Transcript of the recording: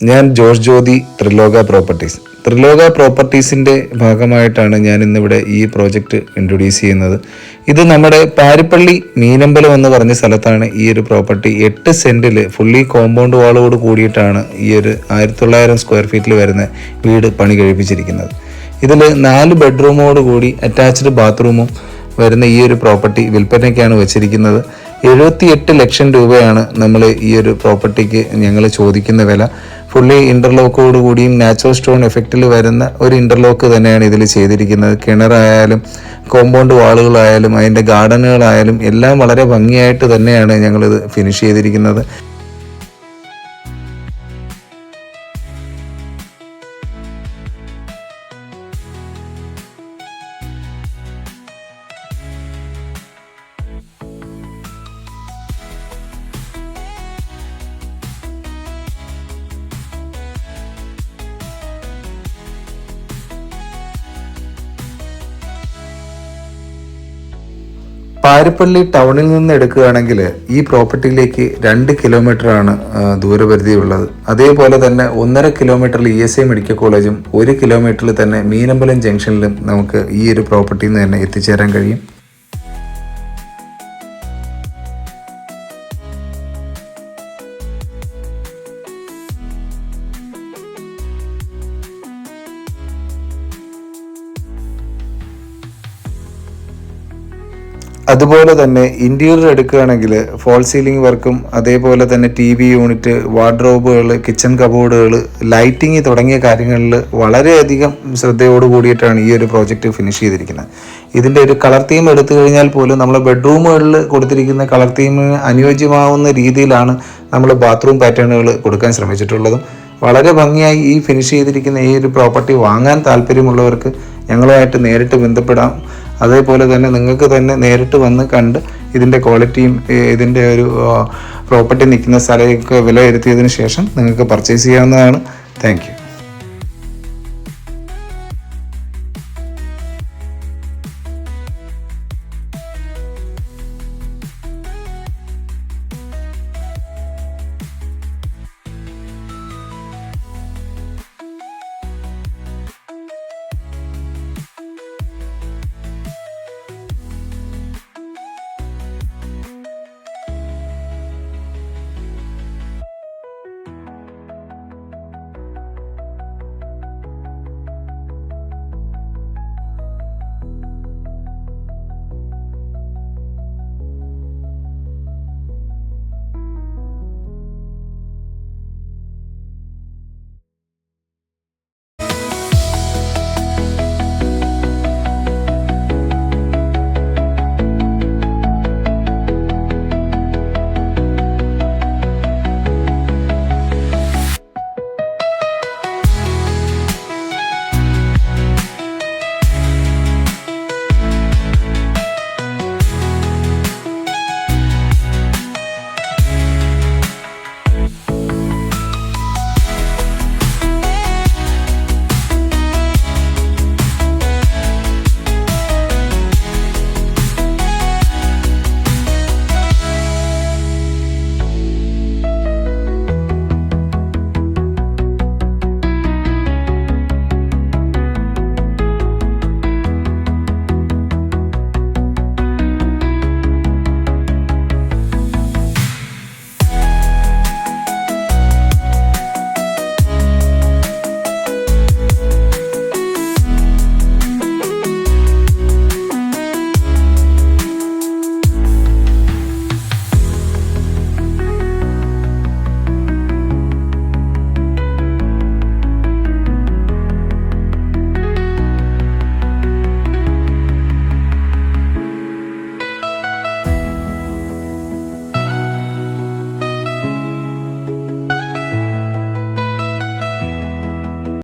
ഞാൻ ജോർജ് ജ്യോതി, ത്രിലോക പ്രോപ്പർട്ടീസ്. ത്രിലോക പ്രോപ്പർട്ടീസിൻ്റെ ഭാഗമായിട്ടാണ് ഞാൻ ഇന്നിവിടെ ഈ പ്രോജക്റ്റ് ഇൻട്രൊഡ്യൂസ് ചെയ്യുന്നത്. ഇത് നമ്മുടെ പാരിപ്പള്ളി മീനമ്പലം എന്ന് പറഞ്ഞ സ്ഥലത്താണ് ഈ ഒരു പ്രോപ്പർട്ടി 8 സെൻറ്റിൽ ഫുള്ളി കോമ്പൗണ്ട് വാളോട് കൂടിയിട്ടാണ് ഈ ഒരു 1900 സ്ക്വയർ ഫീറ്റിൽ വരുന്ന വീട് പണി കഴിപ്പിച്ചിരിക്കുന്നത്. ഇതിൽ 4 ബെഡ്റൂമോട് കൂടി അറ്റാച്ച്ഡ് ബാത്റൂമും വരുന്ന ഈ ഒരു പ്രോപ്പർട്ടി വിൽപ്പനയ്ക്കാണ് വെച്ചിരിക്കുന്നത്. 78 ലക്ഷം രൂപയാണ് നമ്മൾ ഈ ഒരു പ്രോപ്പർട്ടിക്ക് ഞങ്ങൾ ചോദിക്കുന്ന വില. ഫുള്ളി ഇൻ്റർലോക്കോട് കൂടിയും നാച്ചുറൽ സ്റ്റോൺ എഫക്റ്റിൽ വരുന്ന ഒരു ഇൻ്റർലോക്ക് തന്നെയാണ് ഇതിൽ ചെയ്തിരിക്കുന്നത്. കിണറായാലും കോമ്പൗണ്ട് വാളുകളായാലും അതിൻ്റെ ഗാർഡനുകളായാലും എല്ലാം വളരെ ഭംഗിയായിട്ട് തന്നെയാണ് ഞങ്ങളിത് ഫിനിഷ് ചെയ്തിരിക്കുന്നത്. പാരിപ്പള്ളി ടൗണിൽ നിന്ന് എടുക്കുകയാണെങ്കിൽ ഈ പ്രോപ്പർട്ടിയിലേക്ക് 2 കിലോമീറ്ററാണ് ദൂരപരിധി ഉള്ളത്. അതേപോലെ തന്നെ 1.5 കിലോമീറ്ററിൽ ESI മെഡിക്കൽ കോളേജും 1 കിലോമീറ്ററിൽ തന്നെ മീനമ്പലം ജംഗ്ഷനിലും നമുക്ക് ഈ ഒരു പ്രോപ്പർട്ടിയിൽ നിന്ന് തന്നെ എത്തിച്ചേരാൻ കഴിയും. അതുപോലെ തന്നെ ഇൻറ്റീരിയർ എടുക്കുകയാണെങ്കിൽ ഫോൾ സീലിംഗ് വർക്കും അതേപോലെ തന്നെ TV യൂണിറ്റ്, വാർഡ്രോബുകൾ, കിച്ചൺ കബോർഡുകൾ, ലൈറ്റിങ് തുടങ്ങിയ കാര്യങ്ങളിൽ വളരെയധികം ശ്രദ്ധയോട് കൂടിയിട്ടാണ് ഈ ഒരു പ്രോജക്റ്റ് ഫിനിഷ് ചെയ്തിരിക്കുന്നത്. ഇതിൻ്റെ ഒരു കളർ തീം എടുത്തു കഴിഞ്ഞാൽ പോലും നമ്മൾ ബെഡ്റൂമുകളിൽ കൊടുത്തിരിക്കുന്ന കളർ തീമിന് അനുയോജ്യമാവുന്ന രീതിയിലാണ് നമ്മൾ ബാത്റൂം പാറ്റേണുകൾ കൊടുക്കാൻ ശ്രമിച്ചിട്ടുള്ളതും. വളരെ ഭംഗിയായി ഈ ഫിനിഷ് ചെയ്തിരിക്കുന്ന ഈ ഒരു പ്രോപ്പർട്ടി വാങ്ങാൻ താല്പര്യമുള്ളവർക്ക് ഞങ്ങളുമായിട്ട് നേരിട്ട് ബന്ധപ്പെടാം. അതേപോലെ തന്നെ നിങ്ങൾക്ക് തന്നെ നേരിട്ട് വന്ന് കണ്ട് ഇതിൻ്റെ ക്വാളിറ്റിയും ഇതിൻ്റെ ഒരു പ്രോപ്പർട്ടി നിൽക്കുന്ന സ്ഥലമൊക്കെ വിലയിരുത്തിയതിന് ശേഷം നിങ്ങൾക്ക് പർച്ചേസ് ചെയ്യാവുന്നതാണ്. Thank you.